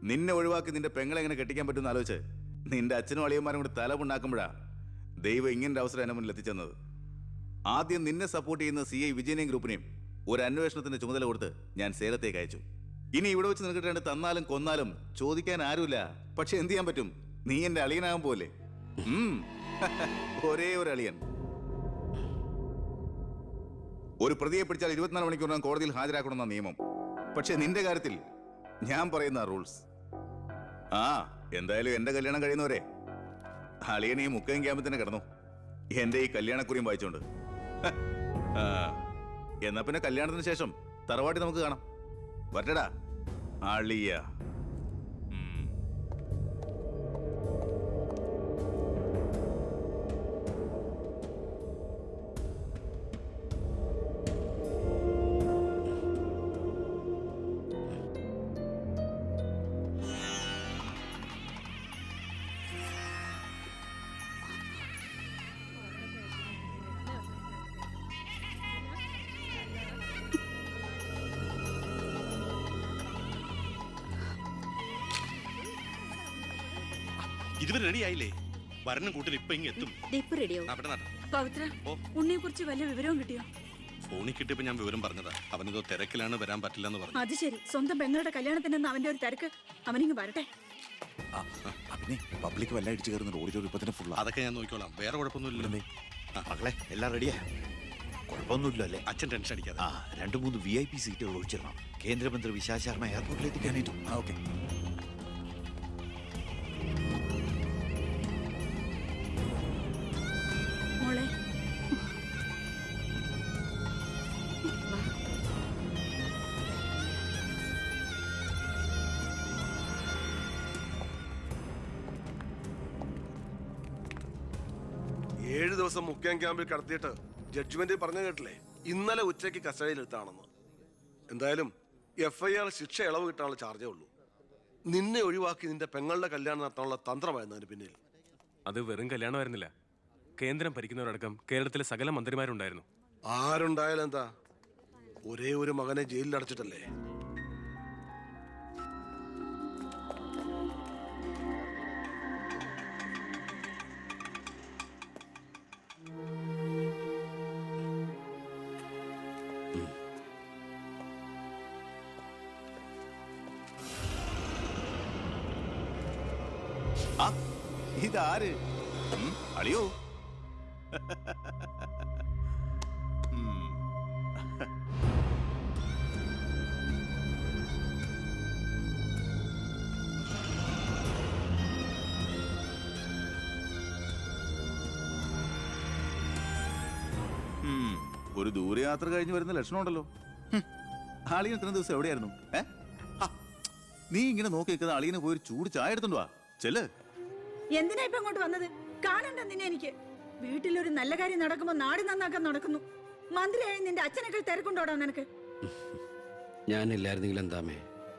നിന്നെ ഒഴിവാക്കി നിന്റെ പെങ്ങളെ എങ്ങനെ കെട്ടിക്കാൻ പറ്റുമെന്ന് ആലോചിച്ച് നിന്റെ അച്ഛനും അളിയന്മാരും കൂടി തലമുണ്ടാക്കുമ്പോഴാ ദൈവം ഇങ്ങനൊരു അവസരം എന്നെ മുന്നിൽ എത്തിച്ചെന്നത്. ആദ്യം നിന്നെ സപ്പോർട്ട് ചെയ്യുന്ന CI വിജയനെയും ഗ്രൂപ്പിനെയും ഒരു അന്വേഷണത്തിന്റെ ചുമതല കൊടുത്ത് ഞാൻ സേലത്തേക്ക് അയച്ചു. ഇനി ഇവിടെ വെച്ച് നിനക്കിട്ട് തന്നാലും കൊന്നാലും ചോദിക്കാൻ ആരുമില്ല. പക്ഷെ എന്ത് ചെയ്യാൻ പറ്റും? നീ എന്റെ അളിയനാകാൻ പോലെ. ഒരേ ഒരു അളിയൻ. ഒരു പ്രതിയെ പിടിച്ചാൽ 24 മണിക്കൂറിനകം കോടതിയിൽ ഹാജരാക്കണമെന്ന നിയമം. പക്ഷെ നിന്റെ കാര്യത്തിൽ ഞാൻ പറയുന്ന റൂൾസ്. എന്തായാലും എന്റെ കല്യാണം കഴിയുന്നവരെ അളിയൻ ഈ മുക്കയും ക്യാമ്പിൽ തന്നെ കിടന്നു എന്റെ ഈ കല്യാണക്കുറിയും വായിച്ചോണ്ട്. എന്നാ പിന്നെ കല്യാണത്തിന് ശേഷം തറവാട്ടി നമുക്ക് കാണാം. വരട്ടടാ അളിയ. ഇതുവരെ റെഡി ആയില്ലേ? വരണം കൂട്ടിൽ ഇപ്പൊ ഇങ്ങ് എത്തും. ഉണ്ണിയെ കുറിച്ച് വല്ല വിവരവും കിട്ടിയോ? ഫോണിൽ കിട്ടിയപ്പോ ഞാൻ വിവരം പറഞ്ഞതാ. അവനതോ തിരക്കിലാണ്, വരാൻ പറ്റില്ല എന്ന് പറഞ്ഞു. അത് ശരി. സ്വന്തം പെങ്ങളുടെ കല്യാണത്തിനെന്ന് അവന്റെ ഒരു തിരക്ക്. അവനിങ്ങ് വരട്ടെ. പബ്ലിക് വല്ല അടിച്ചു കയറുന്ന ഓഡിറ്റോറിയം ഫുൾ. അതൊക്കെ ഞാൻ നോക്കിക്കോളാം. വേറെ കുഴപ്പമൊന്നുമില്ലല്ലേ? മകളെ എല്ലാം റെഡിയാ? കുഴപ്പമൊന്നുമില്ല അല്ലേ? അച്ഛൻ ടെൻഷൻ അടിക്കാതെ. 2-3 VIP സീറ്റുകൾ ഒഴിച്ചിടണം. കേന്ദ്രമന്ത്രി വിശാൽ ശർമ്മ എയർപോർട്ടിൽ എത്തിക്കാനായിട്ടും. ഓക്കെ. മോളെ, ഏഴ് ദിവസം മുഖ്യം ക്യാമ്പിൽ കടത്തിയിട്ട് ജഡ്ജ്മെന്റ് പറഞ്ഞു കേട്ടില്ലേ, ഇന്നലെ ഉച്ചയ്ക്ക് കസ്റ്റഡിയിലെടുത്താണെന്ന്. എന്തായാലും FIR ശിക്ഷ ഇളവ് കിട്ടാനുള്ള ചാർജേ ഉള്ളൂ. നിന്നെ ഒഴിവാക്കി നിന്റെ പെങ്ങളുടെ കല്യാണം നടത്താനുള്ള തന്ത്രമായിരുന്നു അതിന് പിന്നിൽ. അത് വെറും കല്യാണമായിരുന്നില്ല. കേന്ദ്രം ഭരിക്കുന്നവരടക്കം കേരളത്തിലെ സകല മന്ത്രിമാരുണ്ടായിരുന്നു. ആരുണ്ടായാലും എന്താ, ഒരേ ഒരു മകനെ ജയിലിൽ അടച്ചിട്ടല്ലേ. ഇതാര്? അളിയോ? ഒരു ദൂരയാത്ര കഴിഞ്ഞ് വരുന്ന ലക്ഷണമുണ്ടല്ലോ. അളിയൻ ഇത്ര ദിവസം എവിടെയായിരുന്നു? നീ ഇങ്ങനെ നോക്കി നിൽക്കുന്ന അളിയനെ പോയി ചൂട് ചായ എടുത്തോണ്ട് വാ. ചെല്ല്. എന്തിനാ ഇപ്പൊ അങ്ങോട്ട് വന്നത്? കാണണ്ട നിന്നെ എനിക്ക്. വീട്ടിലൊരു നല്ല കാര്യം നടക്കുമ്പോ നാട് നന്നാക്കാൻ നടക്കുന്നു. മന്ത്രിയായി നിന്റെ അച്ഛനേക്കാൾ തിരക്കുണ്ടോടാ നിനക്ക്? ഞാനില്ലായിരുന്നെങ്കിൽ എന്താമേ,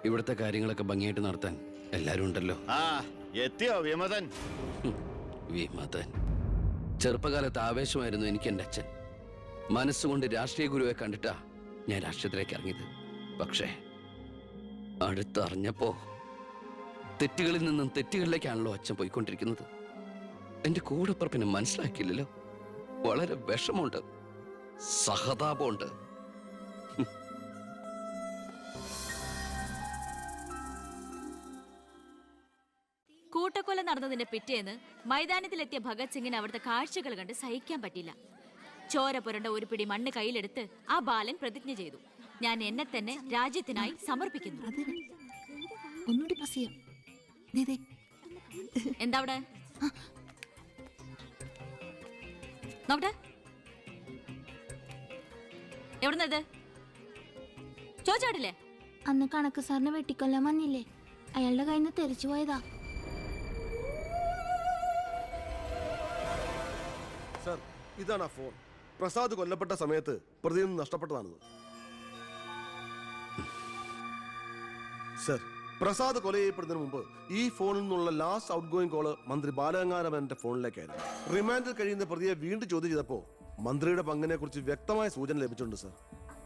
ഇവിടുത്തെ കാര്യങ്ങളൊക്കെ ഭംഗിയായിട്ട് നടത്താൻ എല്ലാരും ഉണ്ടല്ലോ. എത്തിയോ വിമതൻ? വിമതൻ ചെറുപ്പകാലത്ത് ആവേശമായിരുന്നു എനിക്ക് എൻ്റെ അച്ഛൻ. മനസ്സുകൊണ്ട് രാഷ്ട്രീയ ഗുരുവെ കണ്ടിട്ടാ ഞാൻ രാഷ്ട്രീയത്തിലേക്ക് ഇറങ്ങിയത്. പക്ഷേ അടുത്തറിഞ്ഞപ്പോ തെറ്റുകളിൽ നിന്നും തെറ്റുകളിലേക്കാണല്ലോ അച്ഛൻ പോയിക്കൊണ്ടിരിക്കുന്നത്. എന്റെ കൂടെപ്പുറപ്പിനെ മനസ്സിലാക്കിയില്ലല്ലോ. വളരെ വിഷമമുണ്ട്, സഹതാപമുണ്ട്. കൂട്ടക്കൊല നടന്നതിന്റെ പിറ്റേന്ന് മൈതാനത്തിലെത്തിയ ഭഗത് സിംഗിന് അവിടുത്തെ കാഴ്ചകൾ കണ്ട് സഹിക്കാൻ പറ്റില്ല. ചോര പുരണ്ട ഒരു പിടി മണ്ണ് കയ്യിലെടുത്ത് ആ ബാലൻ പ്രതിജ്ഞ ചെയ്തു, ഞാൻ എന്നെ തന്നെ രാജ്യത്തിനായി സമർപ്പിക്കുന്നു. എന്താ അവിടെ നോക്കട്ടെ, എവിടുന്നത് ചോദിച്ചാടില്ലേ? അന്ന് കണക്ക് സാറിനെ വെട്ടിക്കൊല്ലാൻ വന്നില്ലേ, അയാളുടെ കയ്യിൽ നിന്ന് തെറിച്ചു പോയതാ. സർ, ഇതാണ് ആ ഫോൺ. പ്രസാദ് കൊല്ലപ്പെട്ട സമയത്ത് പ്രതിയിൽ നിന്ന് നഷ്ടപ്പെട്ടതാണിത്. സർ, പ്രസാദ് കൊല ചെയ്യപ്പെടുന്നതിന് മുമ്പ് ഈ ഫോണിൽ നിന്നുള്ള ലാസ്റ്റ് ഔട്ട് ഗോയിങ് കോള് മന്ത്രി ബാലഗംഗാധരന്റെ ഫോണിലേക്കായിരുന്നു. റിമാൻഡിൽ കഴിയുന്ന പ്രതിയെ വീണ്ടും ചോദ്യം ചെയ്തപ്പോ മന്ത്രിയുടെ പങ്കിനെ കുറിച്ച് വ്യക്തമായ സൂചന ലഭിച്ചിട്ടുണ്ട് സർ.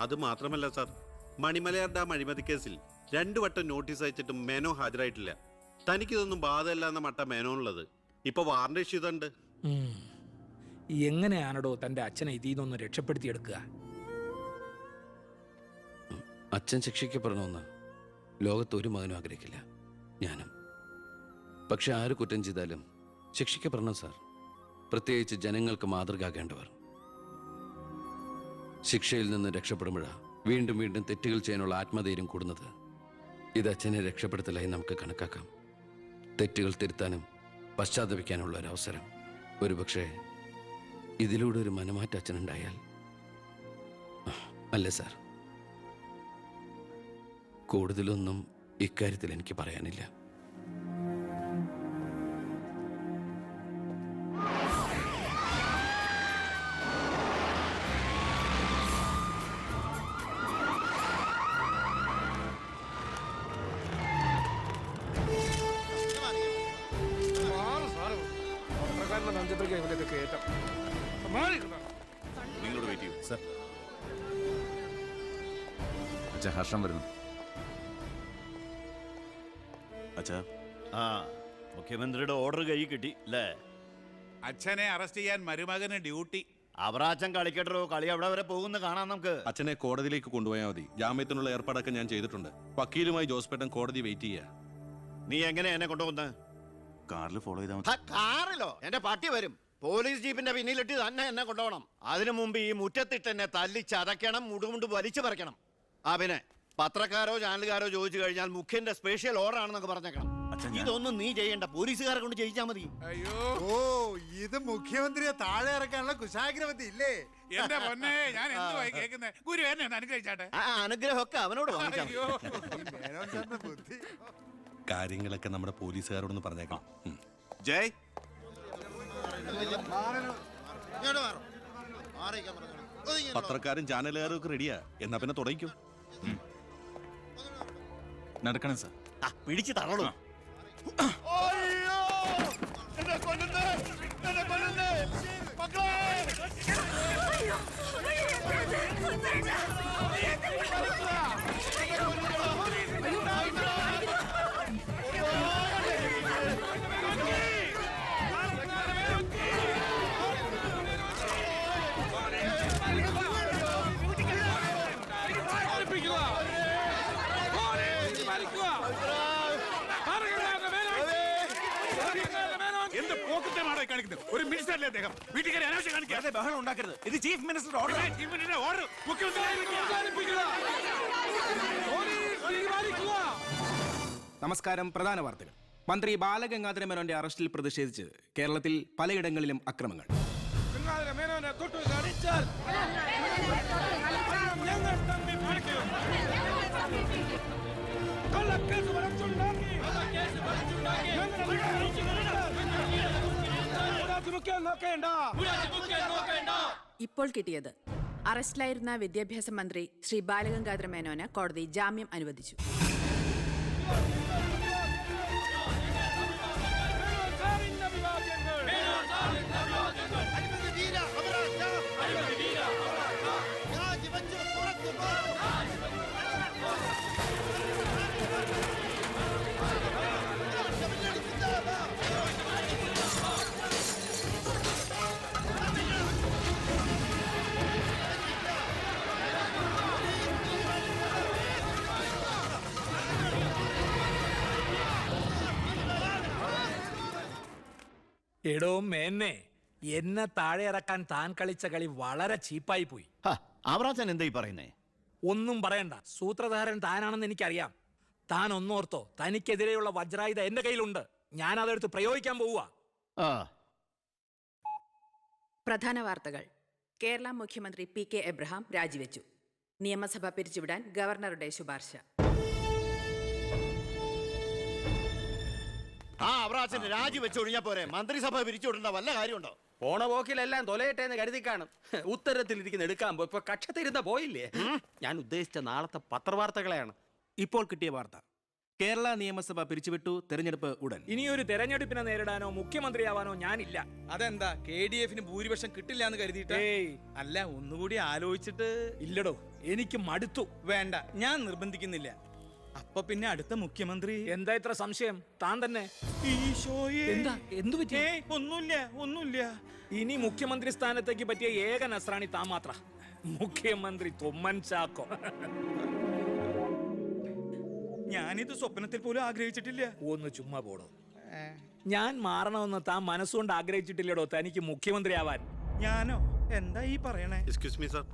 അത് മാത്രമല്ല സർ, മണിമലയാർ ഡാം അഴിമതി കേസിൽ രണ്ടു വട്ടം നോട്ടീസ് അയച്ചിട്ടും മേനോ ഹാജരായിട്ടില്ല. തനിക്കിതൊന്നും ബാധമല്ല എന്ന മട്ട മേനോനുള്ളത്. ഇപ്പൊ വാറണ്ട് ഇഷ്യൂ ഇതുണ്ട്. എങ്ങനെയാണോ തന്റെ അച്ഛനെ ഇതിൽ നിന്നൊന്ന് രക്ഷപ്പെടുത്തിയെടുക്കുക? അച്ഛൻ ശിക്ഷിക്കപ്പെടണമെന്ന് ലോകത്ത് ഒരു മകനും ആഗ്രഹിക്കില്ല, ഞാനും. പക്ഷെ ആര് കുറ്റം ചെയ്താലും ശിക്ഷിക്കപ്പെടണം സാർ, പ്രത്യേകിച്ച് ജനങ്ങൾക്ക് മാതൃകയാകേണ്ടവർ. ശിക്ഷയിൽ നിന്ന് രക്ഷപ്പെടുമ്പോഴാണ് വീണ്ടും വീണ്ടും തെറ്റുകൾ ചെയ്യാനുള്ള ആത്മധൈര്യം കൂടുന്നത്. ഇത് അച്ഛനെ രക്ഷപ്പെടുത്തലായി നമുക്ക് കണക്കാക്കാം. തെറ്റുകൾ തിരുത്താനും പശ്ചാത്തപിക്കാനുള്ള ഒരു അവസരം. ഒരുപക്ഷെ ഇതിലൂടെ ഒരു മനമാറ്റ അച്ഛനുണ്ടായാൽ. അല്ലേ സാർ? കൂടുതലൊന്നും ഇക്കാര്യത്തിൽ എനിക്ക് പറയാനില്ല. നിങ്ങളോട് വെയിറ്റ് ചെയ്യൂ സർ. അച്ഛാ, ഹർഷം വരുന്നു. അച്ഛാ, ആ, മുഖ്യമന്ത്രിയുടെ ഓർഡർ കൈ കിട്ടി അല്ലേ? അച്ഛനെ അറസ്റ്റ് ചെയ്യാൻ മരുമകന് ഡ്യൂട്ടി. അവറാച്ചൻ കളിക്കട്ടോ, കളി അവിടെ വരെ പോകുന്ന കാണാം നമുക്ക്. അച്ഛനെ കോടതിയിലേക്ക് കൊണ്ടുപോയാൽ മതി. ജാമ്യത്തിനുള്ള ഏർപ്പാടൊക്കെ ഞാൻ ചെയ്തിട്ടുണ്ട്. വക്കീലുമായി ജോസ്പേട്ടൻ കോടതി വെയിറ്റ് ചെയ്യാ. നീ എങ്ങനെ എന്നെ കൊണ്ടുപോകുന്ന? കാറിൽ ഫോളോ ചെയ്താൽ മതി. കാറിലോ? എന്റെ പട്ടി വരും. പോലീസ് ജീപ്പിന്റെ പിന്നിലിട്ട് തന്നെ എന്നെ കൊണ്ടുപോകണം. അതിനു മുമ്പ് ഈ മുറ്റത്തിട്ട് എന്നെ തല്ലി ചതയ്ക്കണം, മുടുമുണ്ട് വലിച്ചു പറിക്കണം. ആ, പിന്നെ പത്രക്കാരോ ചാനലുകാരോ ചോദിച്ചു കഴിഞ്ഞാൽ മുഖ്യന്റെ സ്പെഷ്യൽ ഓർഡർ ആണെന്നൊക്കെ പറഞ്ഞേക്കണം. ഇതൊന്നും നീ ചെയ്യണ്ട, പോലീസുകാരെ കൊണ്ട് ചെയ്യിച്ചാൽ മതി. അയ്യോ, ഓ, ഇത് മുഖ്യമന്ത്രിയെ താഴെ ഇറക്കാനുള്ള കുശാഗ്രമതി ഇല്ലേ? എന്റെ പൊന്നെ, ഞാൻ എന്തുവായി കേൾക്കുന്നേ? ഗുരു എന്നെ ഒന്ന് അനുഗ്രഹിച്ചാട്ടെ. ആ അനുഗ്രഹമൊക്കെ അവനോട് വാങ്ങിച്ചാൽ മതി. അയ്യോ, മേനോൻ സാറിന്റെ ബുദ്ധി. കാര്യങ്ങളൊക്കെ നമ്മുടെ പോലീസുകാരോടൊന്ന് പറഞ്ഞേക്കാം. ജയ്, പത്രക്കാരും ചാനലുകാരും ഒക്കെ റെഡിയാ. എന്നാ പിന്നെ തുടങ്ങിക്കും. നടക്കണം സാർ. പിടിച്ച് തള്ളൂ. എന്ത് പോക്കറ്റമാണോ കാണിക്കുന്നത്? ഒരു മിനിസ്റ്ററല്ലേ അദ്ദേഹം? വീട്ടിൽ കയറി അനാവശ്യം കാണിക്കാതെ ബഹളം ഉണ്ടാക്കരുത്. ഇത് chief minister order. Chief minister order. നമസ്കാരം. പ്രധാന വാർത്തകൾ. മന്ത്രി ബാലഗംഗാധര മേനോന്റെ അറസ്റ്റിൽ പ്രതിഷേധിച്ച് കേരളത്തിൽ പലയിടങ്ങളിലും അക്രമങ്ങൾ. ഇപ്പോൾ കിട്ടിയത് അറസ്റ്റിലായിരുന്ന വിദ്യാഭ്യാസ മന്ത്രി ശ്രീ ബാലഗംഗാധര മേനോന് കോടതി ജാമ്യം അനുവദിച്ചു. എടോ മേന്നെ, എന്നെ താഴെ ഇറക്കാൻ താൻ കളിച്ച കളി വളരെ ചീപ്പായി പോയി. അവറാച്ചൻ എന്താ ഈ പറയുന്നേ? ഒന്നും പറയണ്ട, സൂത്രധാരൻ താനാണെന്ന് എനിക്കറിയാം. താൻ ഒന്നോർത്തോ, തനിക്കെതിരെയുള്ള വജ്രായുധ എന്റെ കയ്യിലുണ്ട്. ഞാൻ അതെടുത്ത് പ്രയോഗിക്കാൻ പോവുക. പ്രധാന വാർത്തകൾ. കേരള മുഖ്യമന്ത്രി PK എബ്രഹാം രാജിവെച്ചു. നിയമസഭ പിരിച്ചുവിടാൻ ഗവർണറുടെ ശുപാർശ. അവറാച്ചൻ രാജിവെച്ചൊഴിഞ്ഞാ പോരെ? മന്ത്രിസഭ പിരിച്ചുവിടേണ്ട വല്ല കാര്യമുണ്ടോ? പോണ പോക്കിലെല്ലാം തൊലയട്ടെ എന്ന് കരുതി കാണും. ഉത്തരത്തിലിരിക്കുന്ന എടുക്കാൻ പോയി ഇപ്പൊ കക്ഷത്തിരുന്ന പോയില്ലേ? ഞാൻ ഉദ്ദേശിച്ച നാളത്തെ പത്രവാർത്തകളെയാണ്. ഇപ്പോൾ കിട്ടിയ വാർത്ത: കേരള നിയമസഭ പിരിച്ചുവിട്ടു, തെരഞ്ഞെടുപ്പ് ഉടൻ. ഇനിയൊരു തെരഞ്ഞെടുപ്പിനെ നേരിടാനോ മുഖ്യമന്ത്രിയാവാനോ ഞാനില്ല. അതെന്താ? KDF-ന് ഭൂരിപക്ഷം കിട്ടില്ല എന്ന് കരുതിയിട്ട്? അല്ല, ഒന്നുകൂടി ആലോചിച്ചിട്ട്. ഇല്ലടോ, എനിക്ക് മടുത്തു. വേണ്ട, ഞാൻ നിർബന്ധിക്കുന്നില്ല. അപ്പൊ പിന്നെ അടുത്ത മുഖ്യമന്ത്രി എന്താ ഇത്ര സംശയം? താൻ തന്നെ. ഈശോയേ. എന്താ? എന്തു പറ്റി? ഏയ്, ഒന്നുമില്ല. ഇനി മുഖ്യമന്ത്രി സ്ഥാനത്തേക്ക് പറ്റിയ ഏക നസ്രാണി താൻ മാത്ര. മുഖ്യമന്ത്രി തൊമ്മൻ ചാക്കോ. ഞാനിത് സ്വപ്നത്തിൽ പോലും ആഗ്രഹിച്ചിട്ടില്ല. ഒന്ന് ചുമ്മാ പോടോ. ഞാൻ മാറണമെന്ന് താൻ മനസ്സുകൊണ്ട് ആഗ്രഹിച്ചിട്ടില്ലടോ തനിക്ക് മുഖ്യമന്ത്രി ആവാൻ. ഞാനോ? എന്താ ഈ പറയണേ? Excuse me sir.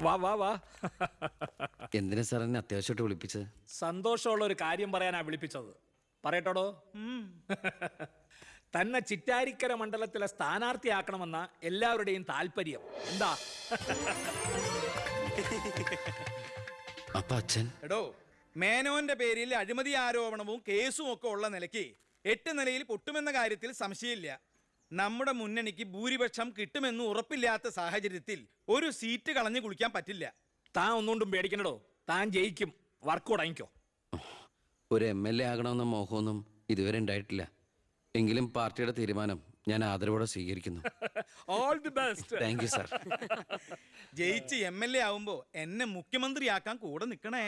വാ വാ വാ. എന്തിനാ സാർ എന്നെ അത്യാവശ്യമായിട്ട് വിളിപ്പിച്ചത്? സന്തോഷമുള്ള ഒരു കാര്യം പറയാനാ വിളിപ്പിച്ചത്. പറയട്ടോടോ. തന്നെ ചിറ്റാരിക്കര മണ്ഡലത്തിലെ സ്ഥാനാർത്ഥിയാക്കണമെന്ന എല്ലാവരുടെയും താല്പര്യം. എന്താ? അപ്പൊ അച്ഛൻ? എടോ, മേനോന്റെ പേരിൽ അഴിമതി ആരോപണവും കേസും ഒക്കെ ഉള്ള നിലയ്ക്ക് 8 നിലയിൽ പൊട്ടുമെന്ന കാര്യത്തിൽ സംശയമില്ല. നമ്മുടെ മുന്നണിക്ക് ഭൂരിപക്ഷം കിട്ടുമെന്ന് ഉറപ്പില്ലാത്ത സാഹചര്യത്തിൽ ഒരു സീറ്റ് കളഞ്ഞു കുളിക്കാൻ പറ്റില്ല. താൻ ഒന്നുകൊണ്ടും പേടിക്കണടോ. താൻ ജയിക്കും. വർക്ക് ഉടങ്ങിക്കോ. ഒരു MLA ആകണമെന്ന മോഹമൊന്നും ഇതുവരെ ഉണ്ടായിട്ടില്ല. എങ്കിലും പാർട്ടിയുടെ തീരുമാനം ഞാൻ ആദരവോടെ സ്വീകരിക്കുന്നു. All the best. Thank you sir. ജയിച്ച് MLA ആവുമ്പോ എന്നെ മുഖ്യമന്ത്രിയാക്കാൻ കൂടെ നിൽക്കണേ.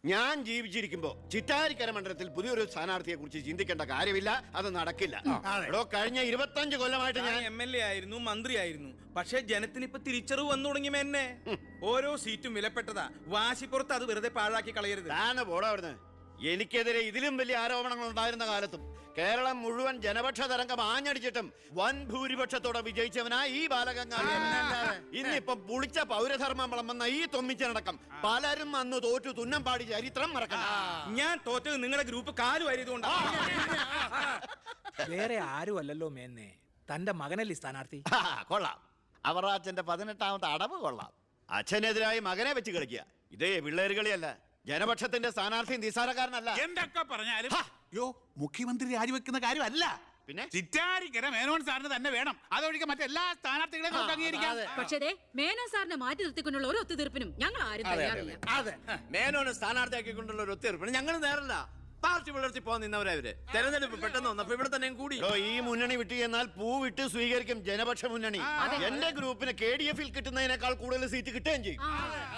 ഞാൻ ജീവിച്ചിരിക്കുമ്പോ ചിറ്റാരിക്കര മണ്ഡലത്തിൽ പുതിയൊരു സ്ഥാനാർത്ഥിയെ കുറിച്ച് ചിന്തിക്കേണ്ട കാര്യമില്ല. അത് നടക്കില്ല. എടോ, കഴിഞ്ഞ 25 കൊല്ലമായിട്ട് ഞാൻ MLA ആയിരുന്നു, മന്ത്രിയായിരുന്നു. പക്ഷെ ജനത്തിന് ഇപ്പൊ തിരിച്ചറിവ് വന്നു തുടങ്ങി. എന്നെ ഓരോ സീറ്റും വിലപ്പെട്ടതാ. വാശിപ്പുറത്ത് അത് വെറുതെ പാഴാക്കി കളയരുത്. താനെ പോടാ അവിടുന്ന്. എനിക്കെതിരെ ഇതിലും വലിയ ആരോപണങ്ങൾ ഉണ്ടായിരുന്ന കാലത്തും കേരളം മുഴുവൻ ജനപക്ഷ തരംഗം ആഞ്ഞടിച്ചിട്ടും വൻ ഭൂരിപക്ഷത്തോടെ വിജയിച്ചവനാ ഈ ബാലഗംഗാധരൻ. ഇന്നിപ്പം പുളിച്ച പൗരധർമ്മം വിളമ്പുന്ന ഈ തൊമ്മിച്ചനടക്കം പലരും അന്ന് തോറ്റു തുന്നം പാടി ചരിത്രം മറക്കണം. ഞാൻ തോറ്റത് നിങ്ങളുടെ ഗ്രൂപ്പ് കാലു വാരിയതുകൊണ്ടാ. വേറെ ആരും അല്ലല്ലോ മേന്നെ, തന്റെ മകനല്ലേ സ്ഥാനാർത്ഥി. കൊള്ളാം. അവർ അച്ഛന്റെ 18ാമത്തെ അടവ് കൊള്ളാം. അച്ഛനെതിരായി മകനെ വെച്ച് കളിക്കുക. ഇതേ പിള്ളേര് കളിയല്ല. ജനപക്ഷത്തിന്റെ സ്ഥാനാർത്ഥി നിസ്സാരക്കാരനല്ല. എന്തൊക്കെ പറഞ്ഞാലും മുഖ്യമന്ത്രി രാജിവെക്കുന്ന കാര്യമല്ല. പിന്നെ ചിറ്റാരിക്കര മേനോൻ സാറിന് തന്നെ വേണം. അതൊഴികെ മറ്റെല്ലാ സ്ഥാനാർത്ഥികളെയും നമുക്ക് അംഗീകരിക്കാം. പക്ഷേ മേനോൻ സാറിനെ മാറ്റി നിർത്തിക്കൊണ്ടുള്ള ഒരു ഒത്തുതീർപ്പിനും ഞങ്ങൾ ആരും തയ്യാറില്ല. അതെ, മേനോനെ സ്ഥാനാർത്ഥിയാക്കിക്കൊണ്ടുള്ള ഒരു ഒത്തുതീർപ്പിന് ഞങ്ങൾ നേരല്ല. പാർട്ടി പുലർത്തി പോകാൻ നിന്നവരവര്. തെരഞ്ഞെടുപ്പ് പെട്ടെന്ന് വന്നപ്പോ ഇവിടെ തന്നെ കൂടി. ഈ മുന്നണി വിട്ട് എന്നാൽ പൂ വിട്ട് സ്വീകരിക്കും ജനപക്ഷ മുന്നണി. എന്റെ ഗ്രൂപ്പിന് KDF-ൽ കിട്ടുന്നതിനേക്കാൾ കൂടുതൽ സീറ്റ് കിട്ടുകയും ചെയ്യും.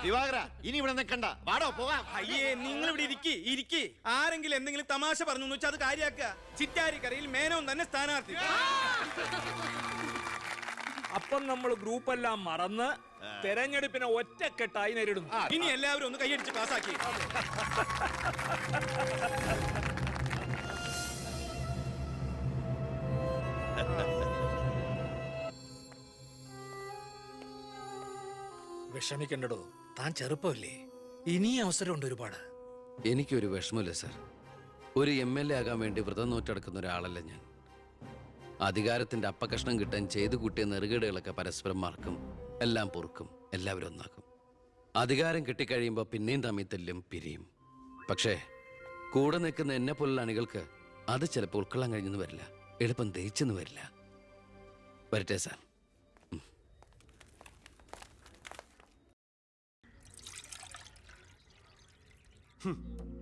ദിവാകര, ഇനി ഇവിടെ നിൽക്കണ്ട, വാടോ പോകാം. അയ്യേ, നിങ്ങൾ ഇവിടെ ഇരിക്കി. ആരെങ്കിലും എന്തെങ്കിലും തമാശ പറഞ്ഞു വെച്ചാൽ അത് കാര്യാക്കുക. ചിറ്റാരിക്കരയിൽ മേനോൻ തന്നെ സ്ഥാനാർത്ഥി. അപ്പം നമ്മൾ ഗ്രൂപ്പെല്ലാം മറന്ന് തെരഞ്ഞെടുപ്പിനെ ഒറ്റക്കെട്ടായി നേരിടുന്നു. ഇനി എല്ലാവരും ഒന്ന് കൈയടിച്ച് പാസാക്കി. വിഷമിക്കണ്ടോ, താൻ ചെറുപ്പമല്ലേ, ഇനി അവസരമുണ്ട് ഒരുപാട്. എനിക്കൊരു വിഷമമില്ല സാർ. ഒരു MLA ആകാൻ വേണ്ടി വ്രതം നോറ്റെടുക്കുന്ന ഒരാളല്ല ഞാൻ. അധികാരത്തിന്റെ അപ്പകഷ്ണം കിട്ടാൻ ചെയ്തു കൂട്ടിയ നെറുകേടുകളൊക്കെ പരസ്പരം മറക്കും, എല്ലാം പൊറുക്കും, എല്ലാവരും ഒന്നാക്കും. അധികാരം കിട്ടിക്കഴിയുമ്പോൾ പിന്നെയും തമ്മിൽ തല്ലും, പിരിയും. പക്ഷേ കൂടെ നിൽക്കുന്ന എന്നെ പോലുള്ള അണികൾക്ക് അത് ചിലപ്പോൾ ഉൾക്കൊള്ളാൻ കഴിഞ്ഞെന്ന് വരില്ല, എളുപ്പം ദഹിച്ചെന്ന് വരില്ല. വരട്ടെ സാർ.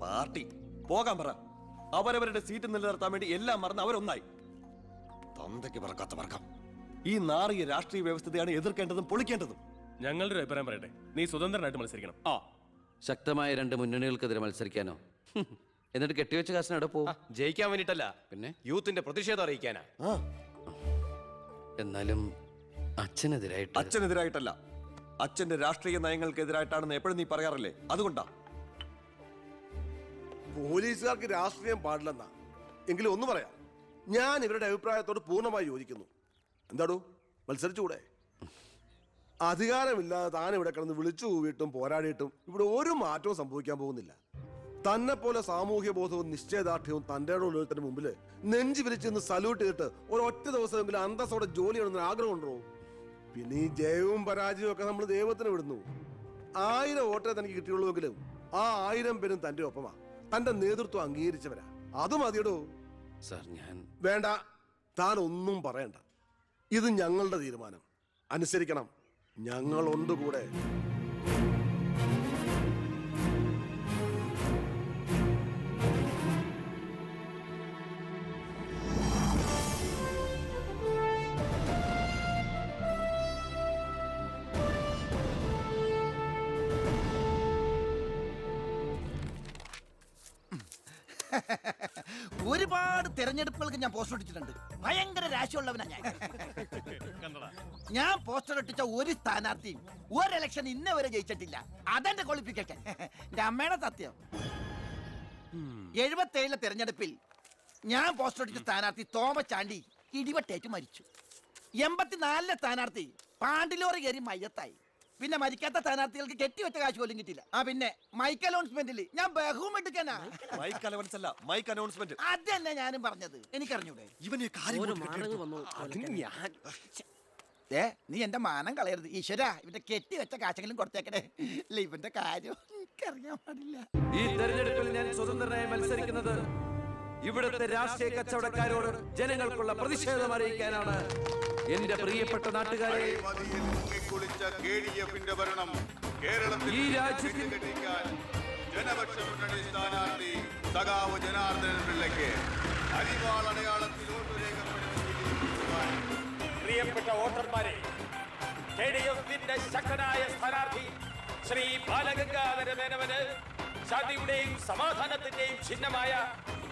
പാർട്ടി പോകാൻ പറ. അവരവരുടെ സീറ്റ് നിലനിർത്താൻ വേണ്ടി എല്ലാം മറന്ന് അവരൊന്നായി. തന്തയ്ക്ക് പറക്കാത്ത വർക്കം. ഈ നാറിയ രാഷ്ട്രീയ വ്യവസ്ഥയാണ് എതിർക്കേണ്ടതും പൊളിക്കേണ്ടതും. ഞങ്ങളുടെ ഒരു അഭിപ്രായം പറയട്ടെ, നീ സ്വതന്ത്രനായിട്ട് മത്സരിക്കണം. ശക്തമായ 2 മുന്നണികൾക്കെതിരെ മത്സരിക്കാനോ? എന്നിട്ട് കെട്ടിവെച്ച കാശിന് എവിടെ പോവും? ജയിക്കാൻ വേണ്ടിട്ടല്ല, പിന്നെ യൂത്തിന്റെ പ്രതിഷേധം അറിയിക്കാനാ. എന്നാലും അച്ഛനെതിരായിട്ടല്ല, അച്ഛന്റെ രാഷ്ട്രീയ നയങ്ങൾക്കെതിരായിട്ടാണെന്ന് എപ്പോഴും നീ പറയാറില്ലേ, അതുകൊണ്ടാ. പോലീസുകാർക്ക് രാഷ്ട്രീയം പാടില്ലെന്നാ. എങ്കിലും ഒന്ന് പറയാം, ഞാൻ ഇവരുടെ അഭിപ്രായത്തോട് പൂർണ്ണമായി യോജിക്കുന്നു. എന്താടോ, മത്സരിച്ചുകൂടെ? അധികാരമില്ലാതെ താൻ ഇവിടെ കിടന്ന് വിളിച്ചു കൂവിയിട്ടും പോരാടിയിട്ടും ഇവിടെ ഒരു മാറ്റവും സംഭവിക്കാൻ പോകുന്നില്ല. തന്നെ പോലെ സാമൂഹ്യ ബോധവും നിശ്ചയദാർഢ്യവും തൻ്റെ ഉള്ളതിന് മുമ്പിൽ നെഞ്ചു വിരിച്ചെന്ന് സല്യൂട്ട് ചെയ്തിട്ട് ഒരൊറ്റ ദിവസമെങ്കിലും അന്തസ്സോടെ ജോലി ചെയ്യണമെന്ന് ആഗ്രഹം ഉണ്ടോ? പിന്നെ ഈ ജയവും പരാജയവും ഒക്കെ നമ്മൾ ദൈവത്തിന് വിടുന്നു. 1000 വോട്ടേ തനിക്ക് കിട്ടിയുള്ളൂവെങ്കിലും ആ 1000 പേരും തന്റെ ഒപ്പമാ, തന്റെ നേതൃത്വം അംഗീകരിച്ചവരാ. അത് മതിയടോ. വേണ്ട, താൻ ഒന്നും പറയണ്ട. ഇത് ഞങ്ങളുടെ തീരുമാനം, അനുസരിക്കണം. ഞങ്ങളുണ്ട് കൂടെ. ഒരുപാട് തെരഞ്ഞെടുപ്പുകൾക്ക് ഞാൻ പോസ്റ്റർ ഒട്ടിച്ചിട്ടുണ്ട്. ഭയങ്കര രാശിയുള്ളവനാ ഞാൻ. ഞാൻ പോസ്റ്റർ ഒട്ടിച്ച ഒരു സ്ഥാനാർത്ഥിയും ഒരു ഇലക്ഷൻ ഇന്നേ വരെ ജയിച്ചിട്ടില്ല. അതെന്റെ ക്വാളിഫിക്കേഷൻ. എന്റെ അമ്മയുടെ സത്യം. 77 തെരഞ്ഞെടുപ്പിൽ ഞാൻ പോസ്റ്റർ ഒട്ടിച്ച സ്ഥാനാർത്ഥി തോമസ് ചാണ്ടി ഇടിവെട്ടേറ്റ് മരിച്ചു. 84 സ്ഥാനാർത്ഥി പാണ്ടിലോറി കയറി മയ്യത്തായി. പിന്നെ മരിക്കാത്ത സ്ഥാനാർത്ഥികൾക്ക് കെട്ടിവെച്ച കാശ് പോലും കിട്ടില്ല. പിന്നെ മൈക്ക് അനൗൺസ്മെന്റിൽ ഞാൻ ബഹുമെടുക്കാനാ. മൈക്ക് അലവൻസ് അല്ല, മൈക്ക് അനൗൺസ്മെന്റ്. അതന്നെ ഞാനും പറഞ്ഞത്. എനിക്കറിഞ്ഞൂടെ? ഇവന് നീ എന്റെ മാനം കളയരുത് ഈശ്വര. ഇവന്റെ കെട്ടിവെച്ച കാശെങ്കിലും കൊടുത്തേക്കണേ. ഇല്ല, ഇവന്റെ കാര്യം എനിക്കറിയാൻ പാടില്ല. ഈ തെരഞ്ഞെടുപ്പിൽ ഞാൻ സ്വതന്ത്രനായി മത്സരിക്കുന്നത് ഇവിടുത്തെ രാഷ്ട്രീയ കച്ചവടക്കാരോട് ജനങ്ങൾക്കുള്ള പ്രതിഷേധം അറിയിക്കാനാണ്. എന്റെ പ്രിയപ്പെട്ട നാട്ടുകാരെ, ഈ രാജ്യത്തിൽ ജനപക്ഷ മുന്നണി സ്ഥാനാർത്ഥി സഖാവ് ജനാർദ്ദനൻ പിള്ളയ്ക്ക് അരിവാൾ അടയാളത്തിൽ വോട്ട് രേഖപ്പെടുത്തുവാൻ പ്രിയപ്പെട്ട വോട്ടർമാരെ, KDF-ന്റെ ശക്തനായ സ്ഥാനാർത്ഥി ശ്രീ ബാലഗംഗാധര മേനോന് ശാന്തിയുടെയും സമാധാനത്തിന്റെയും ചിഹ്നമായ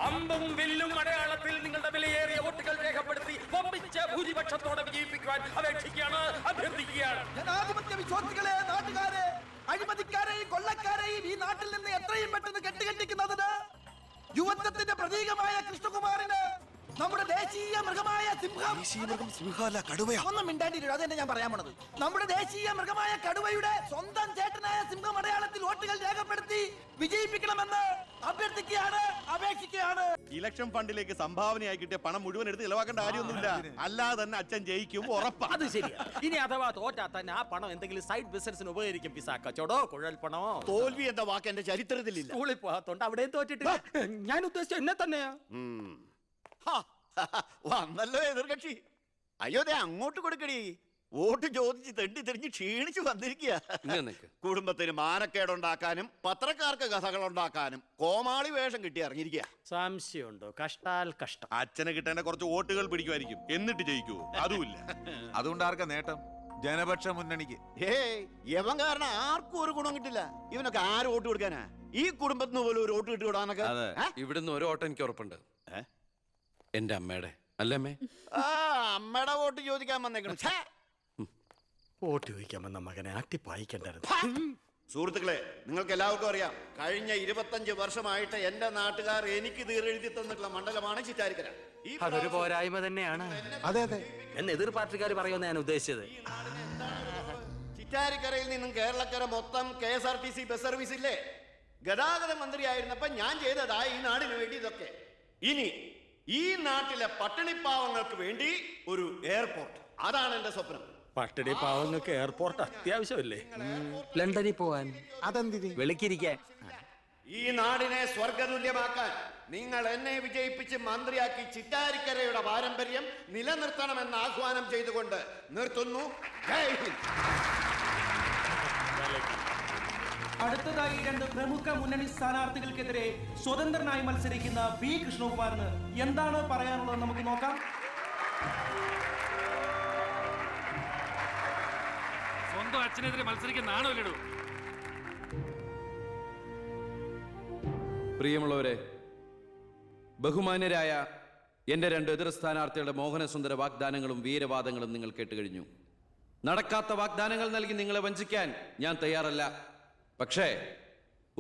അമ്പും വില്ലും അടയാളത്തിൽ നിങ്ങളുടെ വിലയേറിയ വോട്ടുകൾ രേഖപ്പെടുത്തി വമ്പിച്ച ഭൂരിപക്ഷത്തോടെ വിജയിപ്പിക്കുവാൻ അപേക്ഷിക്കുകയാണ്, അഭ്യർത്ഥിക്കുകയാണ്. ജനാധിപത്യ വിശ്വാസികളെ, നാട്ടുകാരെ, അഴിമതിക്കാരെയും കൊള്ളക്കാരെയും ഈ നാട്ടിൽ നിന്ന് എത്രയും പെട്ടെന്ന് കെട്ടുകെട്ടിക്കുന്നതിന് യുവത്വത്തിന്റെ പ്രതീകമായ കൃഷ്ണകുമാറിന് നമ്മുടെ ദേശീയ മൃഗമായ ഒന്നും മിണ്ടാണ്ടിരിക്കും. അത് തന്നെ ഞാൻ പറയാൻ പോണത്. നമ്മുടെ ദേശീയ മൃഗമായ കടുവയുടെ സ്വന്തം ചേട്ടനായ സിംഹം അടയാളത്തിൽ വോട്ടുകൾ രേഖപ്പെടുത്തി വിജയിപ്പിക്കണമെന്ന് അഭ്യർത്ഥിക്കുകയാണ്, അപേക്ഷിക്കുകയാണ്. ഇലക്ഷൻ ഫണ്ടിലേക്ക് സംഭാവനയായി കിട്ടിയ പണം മുഴുവൻ എടുത്ത് ചിലവാക്കേണ്ട കാര്യമൊന്നുമില്ല. അല്ലാതെ തന്നെ അച്ഛൻ ജയിക്കും, ഉറപ്പാ. അത് ശരിയാ. ഇനി അഥവാ തോറ്റാ തന്നെ ആ പണം എന്തെങ്കിലും സൈഡ് ബിസിനസിന് ഉപകരിക്കും. പിസാ കച്ചവടോ കുഴൽ പണമോ. തോൽവി എന്ന വാക്ക് എന്റെ ചരിത്രത്തിലില്ല. സ്കൂളിൽ പോകാത്തോണ്ട് അവിടെയും തോറ്റിട്ടില്ല. ഞാൻ ഉദ്ദേശിച്ച എന്നെ തന്നെയാ. വന്നല്ലോ എതിർകക്ഷി. അയ്യോ, ദേ അങ്ങോട്ട് കൊടുക്കടി. വോട്ട് ചോദിച്ച് തെണ്ടി തെരിഞ്ഞ് ക്ഷീണിച്ചു വന്നിരിക്കുക. കുടുംബത്തിന് മാനക്കേടുണ്ടാക്കാനും പത്രക്കാർക്ക് കഥകൾ ഉണ്ടാക്കാനും കോമാളി വേഷം കിട്ടി ഇറങ്ങിയിരിക്കുക. സംശയമുണ്ടോ? കഷ്ടാൽ കഷ്ടം. അച്ഛന് കിട്ടേണ്ട കുറച്ച് വോട്ടുകൾ പിടിക്കുമായിരിക്കും, എന്നിട്ട് ജയിക്കുവോ? അതുമില്ല. അതുകൊണ്ട് ആർക്കാ നേട്ടം? ജനപക്ഷ മുന്നണിക്ക്. യവൻ കാരണം ആർക്കും ഒരു ഗുണം കിട്ടില്ല. ഇവനൊക്കെ ആര് വോട്ട് കൊടുക്കാനാ? ഈ കുടുംബത്തിന് പോലും ഒരു വോട്ട് കിട്ടിവിടാന്നൊക്കെ. ഇവിടുന്ന് ഒരു ഓട്ടം എനിക്ക് ഉറപ്പുണ്ട്. എന്റെ അമ്മയുടെ അല്ലേ അമ്മേ? അമ്മയുടെ വോട്ട് ചോദിക്കാൻ വന്നേക്കണം. വോട്ട് ചോദിക്കാൻ വന്ന മകനെ അട്ടിപ്പായിക്കണ്ടായിരുന്നു. സുഹൃത്തുക്കളെ, നിങ്ങൾക്ക് എല്ലാവർക്കും അറിയാം, കഴിഞ്ഞ 25 വർഷമായിട്ട് എന്റെ നാട്ടുകാർ എനിക്ക് തീരെഴുതി തന്നിട്ടുള്ള മണ്ഡലമാണ് ചിറ്റാരിക്കര. അതൊരു പോരായ്മ തന്നെയാണ്. അതെ അതെ, എന്ന് എതിർ പാർട്ടിക്കാർ പറയുമെന്ന് ഞാൻ ഉദ്ദേശിച്ചത്. ചിറ്റാരിക്കരയിൽ നിന്നും കേരളക്കര മൊത്തം KSRTC ബസ് സർവീസ് ഇല്ലേ? ഗതാഗത മന്ത്രിയായിരുന്നപ്പോ ഞാൻ ചെയ്തതാ ഈ നാടിന് വേണ്ടി ഇതൊക്കെ. ഇനി ഈ നാട്ടിലെ പട്ടിണിപ്പാവങ്ങൾക്ക് വേണ്ടി ഒരു എയർപോർട്ട്, അതാണ് എന്റെ സ്വപ്നം. പട്ടിണി പാവങ്ങൾക്ക് എയർപോർട്ട് അത്യാവശ്യമല്ലേ? ലണ്ടനിൽ പോവാൻ, അതെന്തിന്? വെളുക്കിരിക്കാൻ. ഈ നാടിനെ സ്വർഗതുല്യമാക്കാൻ നിങ്ങൾ എന്നെ വിജയിപ്പിച്ച് മന്ത്രിയാക്കി ചിറ്റാരിക്കരയുടെ പാരമ്പര്യം നിലനിർത്തണമെന്ന് ആഹ്വാനം ചെയ്തുകൊണ്ട് നിർത്തുന്നു. ജയ് ഹിന്ദ്. അടുത്തതായി 2 പ്രമുഖ മുന്നണി സ്ഥാനാർത്ഥികൾക്കെതിരെ സ്വതന്ത്രനായി മത്സരിക്കുന്ന ബി കൃഷ്ണകുമാറിന് എന്താണ് പറയാനുള്ളത് നമുക്ക് നോക്കാം. സ്വന്തം അച്ഛനെതിരെ മത്സരിക്കുന്നതാണോ ഇല്ലടോ? പ്രിയമുള്ളവരെ, ബഹുമാന്യരായ എന്റെ 2 എതിർ സ്ഥാനാർത്ഥികളുടെ മോഹനസുന്ദര വാഗ്ദാനങ്ങളും വീരവാദങ്ങളും നിങ്ങൾ കേട്ടുകഴിഞ്ഞു. നടക്കാത്ത വാഗ്ദാനങ്ങൾ നൽകി നിങ്ങളെ വഞ്ചിക്കാൻ ഞാൻ തയ്യാറല്ല. പക്ഷേ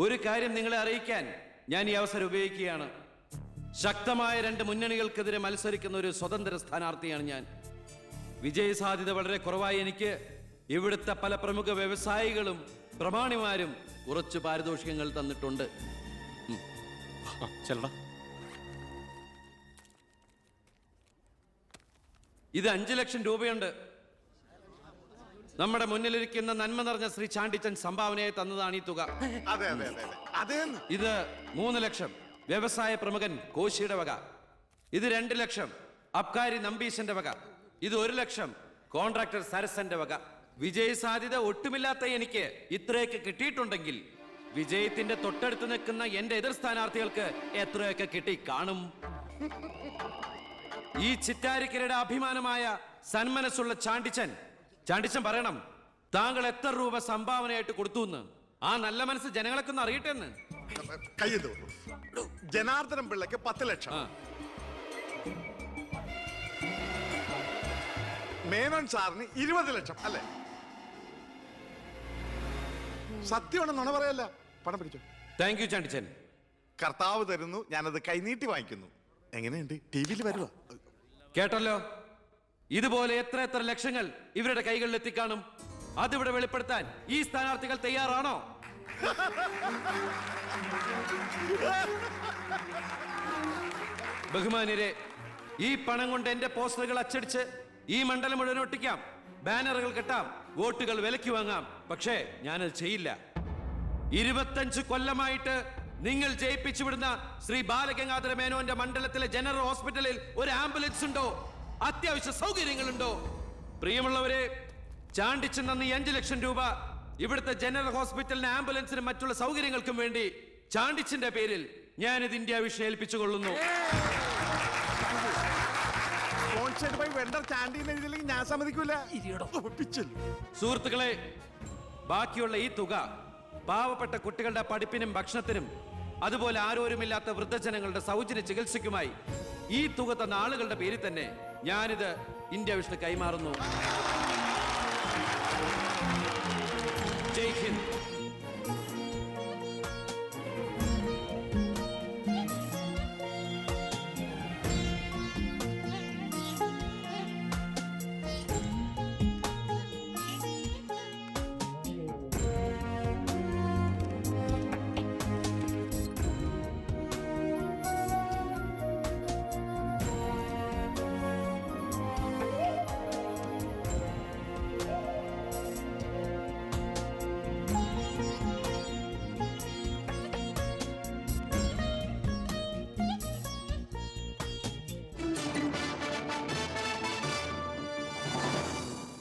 ഒരു കാര്യം നിങ്ങളെ അറിയിക്കാൻ ഞാൻ ഈ അവസരം ഉപയോഗിക്കുകയാണ്. ശക്തമായ 2 മുന്നണികൾക്കെതിരെ മത്സരിക്കുന്ന ഒരു സ്വതന്ത്ര സ്ഥാനാർത്ഥിയാണ് ഞാൻ. വിജയ സാധ്യത വളരെ കുറവായി എനിക്ക് ഇവിടുത്തെ പല പ്രമുഖ വ്യവസായികളും പ്രമാണിമാരും കുറച്ച് പാരിതോഷികങ്ങൾ തന്നിട്ടുണ്ട്. ഇത് 5 ലക്ഷം രൂപയുണ്ട്. നമ്മുടെ മുന്നിലിരിക്കുന്ന നന്മ നിറഞ്ഞ ശ്രീ ചാണ്ടിച്ചൻ സംഭാവനയായി തന്നതാണ് ഈ തുക. ഇത് 3 ലക്ഷം വ്യവസായ പ്രമുഖൻ കോശിയുടെ വക. ഇത് 2 ലക്ഷം അബ്കാരി നമ്പീശന്റെ വക. ഇത് 1 ലക്ഷം കോൺട്രാക്ടർ സരസന്റെ വക. വിജയ സാധ്യത ഒട്ടുമില്ലാത്ത എനിക്ക് ഇത്രയൊക്കെ കിട്ടിയിട്ടുണ്ടെങ്കിൽ വിജയത്തിന്റെ തൊട്ടടുത്ത് നിൽക്കുന്ന എന്റെ എതിർ സ്ഥാനാർത്ഥികൾക്ക് എത്രയൊക്കെ കിട്ടി കാണും. ഈ ചിറ്റാരിക്കരയുടെ അഭിമാനമായ സന്മനസ്സുള്ള ചാണ്ടിച്ചൻ പറയണം, താങ്കൾ എത്ര രൂപ സംഭാവനയായിട്ട് കൊടുത്തു എന്ന്. ആ നല്ല മനസ്സ് ജനങ്ങളൊക്കെ ഒന്ന് അറിയട്ടെ എന്ന്. കയ്യിൽ ജനാർദ്ദനം പിള്ളയ്ക്ക് 10 ലക്ഷം, മേനോൻ സാറിന് 20 ലക്ഷം അല്ലേ? സത്യമാണ്, നുണ പറയല്ല. പണം പിടിച്ചു. Thank you Chandichan. കർത്താവ് തരുന്നു, ഞാനത് കൈനീട്ടി വാങ്ങിക്കുന്നു. എങ്ങനെയുണ്ട്? ടി വിയിൽ വരുക. കേട്ടല്ലോ, ഇതുപോലെ എത്ര ലക്ഷങ്ങൾ ഇവരുടെ കൈകളിൽ എത്തിക്കാണും. അതിവിടെ വെളിപ്പെടുത്താൻ ഈ സ്ഥാനാർത്ഥികൾ തയ്യാറാണോ? ബഹുമാന്യരെ, ഈ പണം കൊണ്ട് എന്റെ പോസ്റ്ററുകൾ അച്ചടിച്ച് ഈ മണ്ഡലം മുഴുവൻ ഒട്ടിക്കാം, ബാനറുകൾ കെട്ടാം, വോട്ടുകൾ വിലയ്ക്ക് വാങ്ങാം. പക്ഷേ ഞാനത് ചെയ്യില്ല. 25 കൊല്ലമായിട്ട് നിങ്ങൾ ജയിപ്പിച്ചു വിടുന്ന ശ്രീ ബാലഗംഗാധര മേനോന്റെ മണ്ഡലത്തിലെ ജനറൽ ഹോസ്പിറ്റലിൽ ഒരു ആംബുലൻസ് ഉണ്ടോ? അത്യാവശ്യ സൗകര്യങ്ങളുണ്ടോ? പ്രിയമുള്ളവരെ, ചാണ്ടിച്ചൻ നന്ദി 5 ലക്ഷം രൂപ ഇവിടുത്തെ ജനറൽ ഹോസ്പിറ്റലിന് ആംബുലൻസിനും മറ്റുള്ള സൗകര്യങ്ങൾക്കും വേണ്ടി ചാണ്ടിച്ചന്റെ പേരിൽ ഞാനിത് ഇന്ത്യ വിഷൻ ഏൽപ്പിച്ചുകൊള്ളുന്നു. ഞാൻ സമ്മതിക്കൂല. സുഹൃത്തുക്കളെ, ബാക്കിയുള്ള ഈ തുക പാവപ്പെട്ട കുട്ടികളുടെ പഠിപ്പിനും ഭക്ഷണത്തിനും അതുപോലെ ആരോരുമില്ലാത്ത വൃദ്ധജനങ്ങളുടെ സൗജന്യ ചികിത്സയ്ക്കുമായി ഈ തുക തന്ന ആളുകളുടെ പേരിൽ തന്നെ ഞാനിത് ഇന്ത്യ വിഷന് കൈമാറുന്നു. ജയ് ഹിന്ദ്.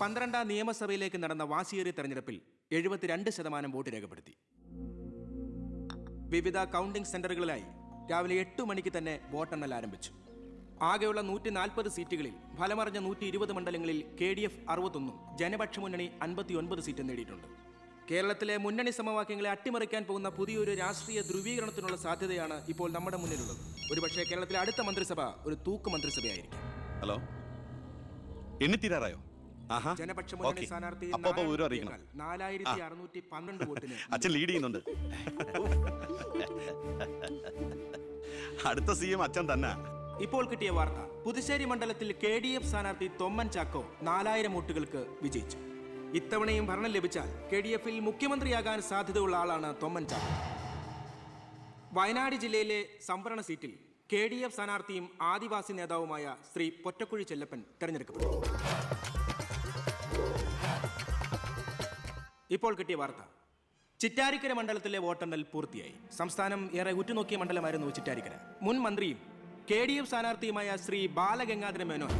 പന്ത്രണ്ടാം നിയമസഭയിലേക്ക് നടന്ന വാശിയേറിയ തെരഞ്ഞെടുപ്പിൽ 72% വോട്ട് രേഖപ്പെടുത്തി. വിവിധ കൗണ്ടിംഗ് സെന്ററുകളിലായി രാവിലെ 8 മണിക്ക് തന്നെ വോട്ടെണ്ണൽ ആരംഭിച്ചു. ആകെയുള്ള 140 സീറ്റുകളിൽ ഫലമറിഞ്ഞ 120 മണ്ഡലങ്ങളിൽ KDF 61, ജനപക്ഷ മുന്നണി 59 സീറ്റ് നേടിയിട്ടുണ്ട്. കേരളത്തിലെ മുന്നണി സമവാക്യങ്ങളെ അട്ടിമറിക്കാൻ പോകുന്ന പുതിയൊരു രാഷ്ട്രീയ ധ്രുവീകരണത്തിനുള്ള സാധ്യതയാണ് ഇപ്പോൾ നമ്മുടെ മുന്നിലുള്ളത്. ഒരുപക്ഷേ കേരളത്തിലെ അടുത്ത മന്ത്രിസഭ ഒരു തൂക്ക് മന്ത്രിസഭയായിരിക്കും. ഹലോ, എണ്ണിത്തീരാറായോ? ജനപക്ഷ മുന്നണി സ്ഥാനാർത്ഥി 4612 വോട്ടിന് അച്ഛൻ ലീഡ് ചെയ്യുന്നുണ്ട്. അടുത്ത CM അച്ഛൻ തന്നെ. ഇപ്പോൾ കിട്ടിയ വാർത്ത, പുതുശ്ശേരി മണ്ഡലത്തിൽ KDF സ്ഥാനാർത്ഥി തൊമ്മൻ ചാക്കോ 4000 വോട്ടുകൾക്ക് വിജയിച്ചു. ഇത്തവണയും ഭരണം ലഭിച്ചാൽ KDF-ൽ മുഖ്യമന്ത്രിയാകാൻ സാധ്യതയുള്ള ആളാണ് തൊമ്മൻ ചാക്കോ. വയനാട് ജില്ലയിലെ സംവരണ സീറ്റിൽ KDF സ്ഥാനാർത്ഥിയും ആദിവാസി നേതാവുമായ ശ്രീ പൊറ്റക്കുഴി ചെല്ലപ്പൻ തെരഞ്ഞെടുക്കപ്പെട്ടു. ഇപ്പോൾ കിട്ടിയ വാർത്ത, ചിറ്റാരിക്കര മണ്ഡലത്തിലെ വോട്ടെണ്ണൽ പൂർത്തിയായി. സംസ്ഥാനം ഏറെ ഉറ്റുനോക്കിയ മണ്ഡലമായിരുന്നു ചിറ്റാരിക്കര. മുൻ മന്ത്രിയും KDF സ്ഥാനാർത്ഥിയുമായ ശ്രീ ബാലഗംഗാധര മേനോൻ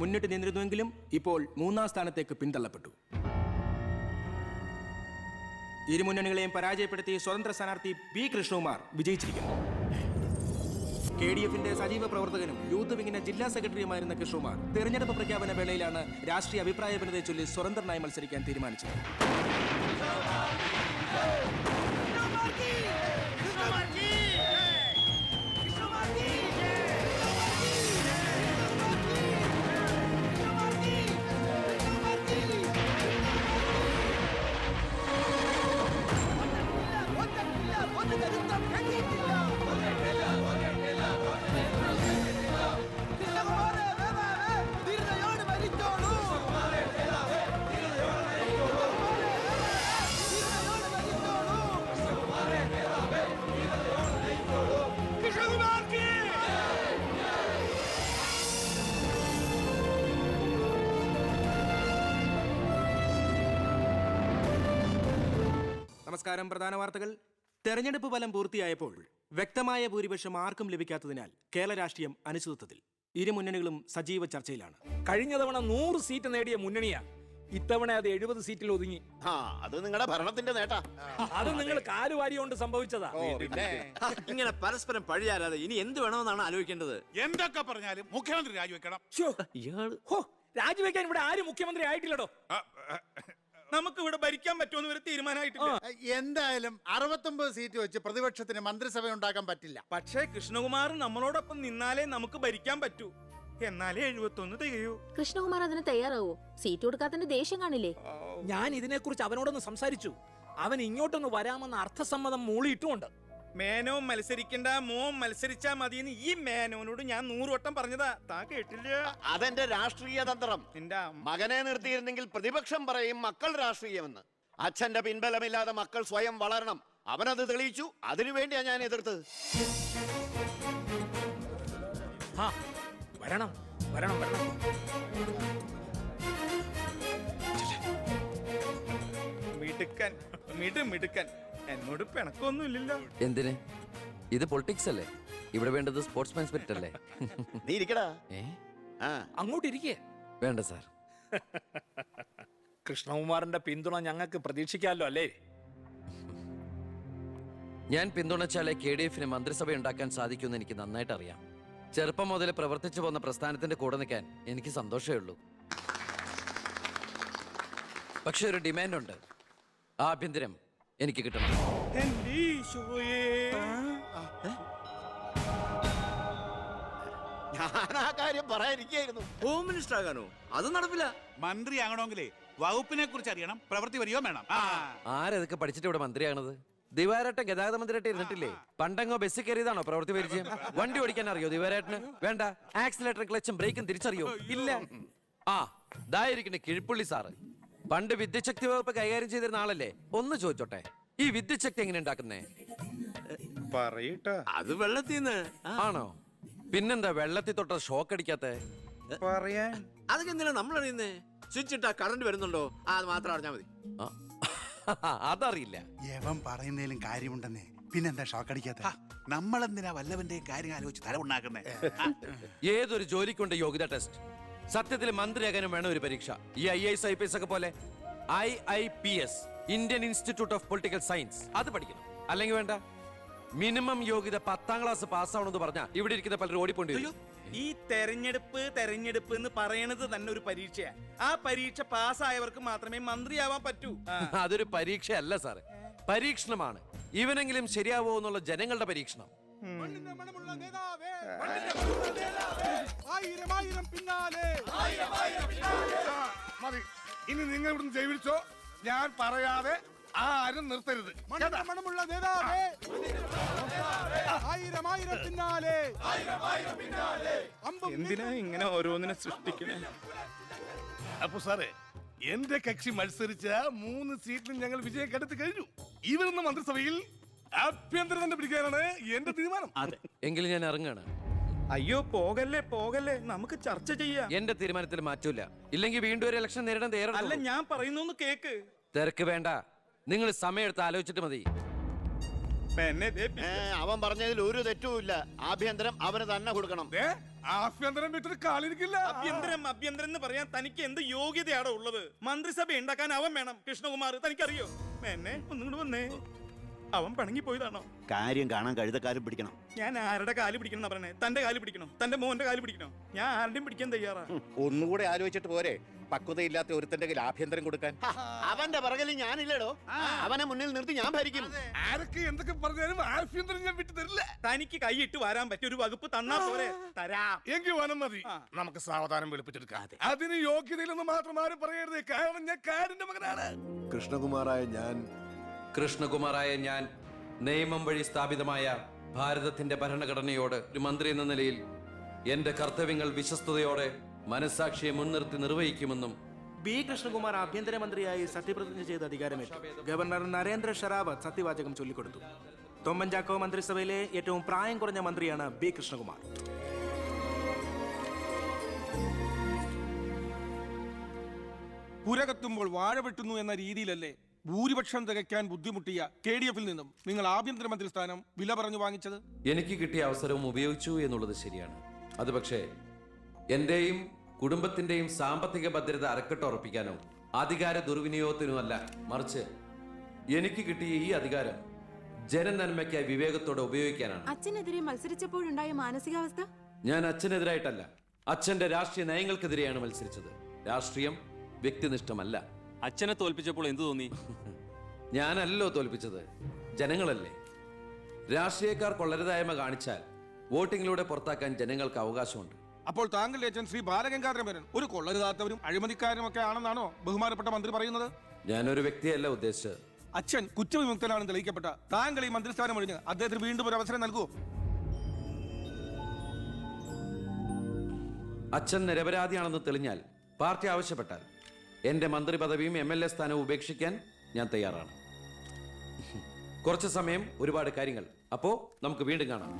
മുന്നിട്ട് നിന്നിരുന്നുവെങ്കിലും ഇപ്പോൾ 3ാം സ്ഥാനത്തേക്ക് പിന്തള്ളപ്പെട്ടു. ഇരു മുന്നണികളെയും പരാജയപ്പെടുത്തി സ്വതന്ത്ര സ്ഥാനാർത്ഥി B കൃഷ്ണകുമാർ വിജയിച്ചിരിക്കുന്നു. KDF-ന്റെ സജീവ പ്രവർത്തകനും യൂത്ത് വിങ്ങിന്റെ ജില്ലാ സെക്രട്ടറിയുമായിരുന്ന കൃഷ്ണകുമാർ തെരഞ്ഞെടുപ്പ് പ്രഖ്യാപന വേളയിലാണ് രാഷ്ട്രീയ അഭിപ്രായ ഭിന്നതയെ ചൊല്ലി സ്വതന്ത്രനായി മത്സരിക്കാൻ തീരുമാനിച്ചത്. നമസ്കാരം. പ്രധാന വാർത്തകൾ. തെരഞ്ഞെടുപ്പ് ഫലം പൂർത്തിയായപ്പോൾ വ്യക്തമായ ഭൂരിപക്ഷം ആർക്കും ലഭിക്കാത്തതിനാൽ കേരള രാഷ്ട്രീയം അനിശ്ചിതത്വത്തിൽ. ഇരു മുന്നണികളും സജീവ ചർച്ചയിലാണ്. കഴിഞ്ഞ തവണ 100 സീറ്റ് നേടിയ മുന്നണിയാ, ഇത്തവണ അത് 70 സീറ്റിൽ ഒതുങ്ങി. അത് നിങ്ങളുടെ ഭരണത്തിന്റെ നേട്ടാ. അത് നിങ്ങൾ കാലുവാരി കൊണ്ട് സംഭവിച്ചതാ. ഇങ്ങനെ പരസ്പരം പഴിയാരാതെ ഇനി എന്ത് വേണമെന്നാണ് ആലോചിക്കേണ്ടത്. എന്തൊക്കെ പറഞ്ഞാലും മുഖ്യമന്ത്രി രാജിവെക്കണം. രാജിവെക്കാൻ ഇവിടെ ആരും മുഖ്യമന്ത്രി ആയിട്ടില്ലടോ. നമുക്ക് ഇവിടെ ഭരിക്കാൻ പറ്റുമെന്ന് ഒരു തീരുമാനമായിട്ടില്ല. എന്തായാലും 69 സീറ്റ് വെച്ച് പ്രതിപക്ഷത്തിന് മന്ത്രിസഭ ഉണ്ടാക്കാൻ പറ്റില്ല. പക്ഷേ കൃഷ്ണകുമാർ നമ്മളോടൊപ്പം നിന്നാലേ നമുക്ക് ഭരിക്കാൻ പറ്റൂ. എന്നാലേ 71 തികയൂ. കൃഷ്ണകുമാർ അതിന് തയ്യാറാവോ? സീറ്റ് കൊടുക്കാത്തതിന്റെ ദേഷ്യം കാണില്ലേ? ഞാൻ ഇതിനെക്കുറിച്ച് അവനോടൊന്ന് സംസാരിച്ചു. അവൻ ഇങ്ങോട്ടൊന്ന് വരാമെന്ന അർത്ഥസമ്മതം മൂളിയിട്ടുമുണ്ട്. മേനോൻ മത്സരിക്കണ്ട, മോൻ മത്സരിച്ചാ മതിയെന്ന് ഈ മേനോനോട് ഞാൻ 100 വട്ടം പറഞ്ഞതാ. താൻ കേട്ടില്ല? അതെന്റെ രാഷ്ട്രീയ തന്ത്രം. മകനെ നിർത്തിയിരുന്നെങ്കിൽ പ്രതിപക്ഷം പറയും മക്കൾ രാഷ്ട്രീയമെന്ന്. അച്ഛന്റെ പിൻബലമില്ലാതെ മക്കൾ സ്വയം വളരണം. അവനത് തെളിയിച്ചു. അതിനുവേണ്ടിയാ ഞാൻ എതിർത്തത്. വരണം വരണം വരണം. മിടുക്കൻ മിടുക്കൻ. എന്നോട് പിണക്കൊന്നുമില്ലല്ലോ. എന്തിന്? ഇത് പൊളിറ്റിക്സ് അല്ലേ? ഇവിടെ വേണ്ടത് സ്പോർട്സ്മാൻ സ്പിരിറ്റ് അല്ലേ? നീ ഇരിക്കടാ. അങ്ങോട്ട് ഇരിക്കേ. വേണ്ട സാർ. കൃഷ്ണകുമാറിന്റെ പിന്തുണ ഞങ്ങൾക്ക് പ്രതീക്ഷിക്കാമല്ലോ അല്ലേ? ഞാൻ പിന്തുണച്ചാലേ KDF-ന് മന്ത്രിസഭ ഉണ്ടാക്കാൻ സാധിക്കുമെന്ന് എനിക്ക് നന്നായിട്ട് അറിയാം. ചെറുപ്പം മുതൽ പ്രവർത്തിച്ചു പോന്ന പ്രസ്ഥാനത്തിന്റെ കൂടെ നിൽക്കാൻ എനിക്ക് സന്തോഷമേ ഉള്ളൂ. പക്ഷെ ഒരു ഡിമാൻഡ് ഉണ്ട്. ആഭ്യന്തരം എനിക്ക് കിട്ടണം. ഞാൻ ആ കാര്യം പറയാനിരിക്കായിരുന്നു. Home minister ആകാനോ? അത് നടപ്പില്ല. മന്ത്രി ആകണമെങ്കിലേ വകുപ്പിനെ കുറിച്ച് അറിയണം, പ്രവൃത്തി വരികയോ വേണം. ആരതൊക്കെ പഠിച്ചിട്ട് ഇവിടെ മന്ത്രിയാണത്? ദിവാരേട്ടൻ ഗതാഗത മന്ത്രിയായിട്ട് ഇരുന്നിട്ടില്ലേ? പണ്ടങ്ങോ ബസ്സിൽ കയറിയതാണോ പ്രവൃത്തി പരിചയം? വണ്ടി ഓടിക്കാൻ അറിയോ ദിവാരേട്ടന്? വേണ്ട. ആക്സിലേറ്റർ ക്ലച്ചും ബ്രേക്കും തിരിച്ചറിയോ? ഇല്ല. ദായിരിക്കണേ കിഴിപ്പുള്ളി സാറ്. പണ്ട് വിദ്യുച്ഛക്തി വകുപ്പ് കൈകാര്യം ചെയ്തിരുന്ന ആളല്ലേ? ഒന്ന് ചോദിച്ചോട്ടെ, ഈ വിദ്യുച്ഛക്തി എങ്ങനെ ഉണ്ടാക്കുന്നേ? അത് വെള്ളത്തിന്ന്. ആണോ? പിന്നെന്താ വെള്ളത്തിൽ തൊട്ട ഷോക്ക് അടിക്കാത്ത? അതൊക്കെ എന്തിനാ നമ്മൾ അറിയുന്നേ? സ്വിച്ച് ഇട്ടാ കറണ്ട് വരുന്നുണ്ടോ? അത് മാത്രം അറിഞ്ഞാൽ മതി. അതറിയില്ല. യവൻ പറയുന്നതിലും കാര്യമുണ്ടെന്നേ. പിന്നെന്താ ഷോക്ക് അടിക്കാത്ത? നമ്മളെന്തിനാ വല്ലവന്റെയും കാര്യം ആലോചിച്ച് തല ഉണ്ടാക്കുന്നേ? ഏതൊരു ജോലിക്കുണ്ട് യോഗ്യത ടെസ്റ്റ്. സത്യത്തിൽ മന്ത്രിയാകാനും വേണം ഒരു പരീക്ഷ. ഈ IAS IPS ഒക്കെ പോലെ IIPS, Indian institute of political science, അത് പഠിക്കണം. അല്ലെങ്കിൽ വേണ്ട. മിനിമം യോഗ്യത 10ാം ക്ലാസ് പാസ്സാവണമെന്ന് പറഞ്ഞാൽ ഇവിടെ ഇരിക്കുന്ന പലരും ഓടിപ്പോണ്ടി വരും. ഈ തെരഞ്ഞെടുപ്പ് എന്ന് പറയണത് തന്നെ ഒരു പരീക്ഷയാണ്. ആ പരീക്ഷ പാസ്സായവർക്ക് മാത്രമേ മന്ത്രിയാവാൻ പറ്റൂ. അതൊരു പരീക്ഷയല്ല സാറേ, പരീക്ഷണമാണ്. ഇവനെങ്കിലും ശരിയാവോ എന്നുള്ള ജനങ്ങളുടെ പരീക്ഷണം. മതി. ഇനി നിങ്ങൾ ഇവിടുന്ന് ജൈവിച്ചോ. ഞാൻ പറയാതെ ആരും നിർത്തരുത്. മണമുള്ള നേതാവേ, ആയിരം ആയിരം പിന്നാലെ. എന്തിനാ ഇങ്ങനെ ഓരോന്നിനെ സൃഷ്ടിക്കണേ? അപ്പൊ സാറേ, എന്റെ കക്ഷി മത്സരിച്ച 3 സീറ്റിലും ഞങ്ങൾ വിജയം കണ്ടെത്തി കഴിഞ്ഞു. ഇവരുന്ന മന്ത്രിസഭയിൽ ആഭ്യന്തരം തന്നെ പിടിക്കാനാണ് എന്റെ തീരുമാനം. എങ്കിലും ഞാൻ ഇറങ്ങാണ്. അയ്യോ പോകല്ലേ, നമുക്ക് ചർച്ച ചെയ്യാം. എന്റെ തീരുമാനത്തിൽ മാറ്റൂല. ഇല്ലെങ്കിൽ വീണ്ടും ഒരു ഇലക്ഷൻ നേരിടാൻ അല്ല, തയ്യാറല്ല. ഞാൻ പറയുന്നു കേക്ക്. തിരക്ക് വേണ്ട, നിങ്ങൾ സമയമെടുത്ത് ആലോചിച്ചിട്ട് മതി. അവൻ പറഞ്ഞതിൽ ഒരു തെറ്റുമില്ല. ആഭ്യന്തരം അവന് തന്നെ കൊടുക്കണം. ആഭ്യന്തരം വിട്ടിട്ട് കാലിരിക്കില്ല. അഭ്യന്തരം എന്ന് പറയാൻ തനിക്ക് എന്ത് യോഗ്യതയാണോ ഉള്ളത്? മന്ത്രിസഭ ഉണ്ടാക്കാൻ അവൻ വേണം. കൃഷ്ണകുമാർ തനിക്കറിയോ? എന്നെ ഒന്നും വന്നേ. അവൻ പിണങ്ങി പോയതാണോ? കാര്യം കാണാൻ കഴുതക്കാരും പിടിക്കണം. ഞാൻ ആരുടെ കാല് പിടിക്കണം പറഞ്ഞേ? തന്റെ കാല് പിടിക്കണോ? തന്റെ മോന്റെ കാല് പിടിക്കണോ? ഞാൻ ആരുടെയും പിടിക്കാൻ തയ്യാറാ. ഒന്നുകൂടെ ആലോചിച്ചിട്ട് പോരെ പക്വതയില്ലാത്ത ഒരുത്തന്റെ കയ്യിൽ ആഭ്യന്തരം കൊടുക്കാൻ. അവന്റെ പിറകിൽ ഞാനില്ലടോ. അവനെ മുന്നിൽ നിർത്തി ഞാൻ ഭരിക്കും. ആരൊക്കെ എന്തൊക്കെ പറഞ്ഞാലും ആഭ്യന്തരം ഞാൻ വിട്ടു തരില്ല. തനിക്ക് കൈയിട്ട് വരാൻ പറ്റിയ ഒരു വകുപ്പ് തന്നാ പോരെ? തരാം. എങ്കിൽ വനം മതി. നമുക്ക് സാവധാനം വെളുപ്പിച്ചെടുക്കാം. അതിന് യോഗ്യതയിലൊന്നും മാത്രം ആരും പറയരുത്. കാരണം ഞാൻ കാടിന്റെ മകനാണ്. കൃഷ്ണകുമാറായ ഞാൻ നിയമം വഴി സ്ഥാപിതമായ ഭാരതത്തിന്റെ ഭരണഘടനയോട് ഒരു മന്ത്രി എന്ന നിലയിൽ എന്റെ കർത്തവ്യങ്ങൾ വിശ്വസ്തയോടെ മനസാക്ഷിയെ മുൻനിർത്തി നിർവഹിക്കുമെന്നും ബി കൃഷ്ണകുമാർ ആഭ്യന്തരമന്ത്രിയായി സത്യപ്രതിജ്ഞ ചെയ്ത് അധികാരമേറ്റു. ഗവർണർ നരേന്ദ്ര ഷെറാവത്ത് സത്യവാചകം ചൊല്ലിക്കൊടുത്തു. തൊമ്മൻചാക്കോ മന്ത്രിസഭയിലെ ഏറ്റവും പ്രായം കുറഞ്ഞ മന്ത്രിയാണ് ബി കൃഷ്ണകുമാർ. പുരകത്തുമ്പോൾ വാഴ വെട്ടുന്നു എന്ന രീതിയിലല്ലേ ഭൂരിപക്ഷം തികയ്ക്കാൻ ബുദ്ധിമുട്ടിയ KDF-ൽ നിന്നും നിങ്ങൾ ആഭ്യന്തരമന്ത്രി സ്ഥാനം വില പറഞ്ഞു വാങ്ങിച്ചത്? എനിക്ക് കിട്ടിയ അവസരവും ഉപയോഗിച്ചു എന്നുള്ളത് ശരിയാണ്. അത് പക്ഷേ എന്റെയും കുടുംബത്തിന്റെയും സാമ്പത്തിക ഭദ്രത അരക്കെട്ട് ഉറപ്പിക്കാനോ അധികാര ദുർവിനിയോഗത്തിനോ അല്ല, മറിച്ച് എനിക്ക് കിട്ടിയ ഈ അധികാരം ജനനന്മയ്ക്കായി വിവേകത്തോടെ ഉപയോഗിക്കാനാണ്. അച്ഛനെതിരെ മത്സരിച്ചപ്പോഴുണ്ടായ മാനസികാവസ്ഥ? ഞാൻ അച്ഛനെതിരായിട്ടല്ല, അച്ഛന്റെ രാഷ്ട്രീയ നയങ്ങൾക്കെതിരെയാണ് മത്സരിച്ചത്. രാഷ്ട്രീയം വ്യക്തിനിഷ്ഠമല്ല. അച്ഛനെ തോൽപ്പിച്ചപ്പോൾ എന്തു തോന്നി? ഞാനല്ലോ തോൽപ്പിച്ചത്, ജനങ്ങളല്ലേ. രാഷ്ട്രീയക്കാർ കൊള്ളരുതായ്മ കാണിച്ചാൽ വോട്ടിങ്ങിലൂടെ പുറത്താക്കാൻ ജനങ്ങൾക്ക് അവകാശമുണ്ട്. അപ്പോൾ താങ്കളുടെ അച്ഛൻ ശ്രീ ബാലഗംഗാധരൻ ഒരു കൊള്ളരുതാത്തവരും അഴിമതിക്കാരും ഒക്കെ ആണെന്നാണോ ബഹുമാനപ്പെട്ട മന്ത്രി പറയുന്നത്? ഞാനൊരു വ്യക്തിയല്ല ഉദ്ദേശിച്ചത്. അച്ഛൻ കുറ്റവിമുക്തനാണെന്ന് തെളിയിക്കപ്പെട്ട താങ്കൾ ഈ മന്ത്രിസ്ഥാനം ഒഴിഞ്ഞ് അദ്ദേഹത്തിന് വീണ്ടും ഒരു അവസരം നൽകുമോ? അച്ഛൻ നിരപരാധിയാണെന്ന് തെളിഞ്ഞാൽ പാർട്ടി ആവശ്യപ്പെട്ടാൽ എന്റെ മന്ത്രി പദവിയും MLA സ്ഥാനവും ഉപേക്ഷിക്കാൻ ഞാൻ തയ്യാറാണ്. കുറച്ച് സമയം, ഒരുപാട് കാര്യങ്ങൾ. അപ്പോ നമുക്ക് വീണ്ടും കാണാം.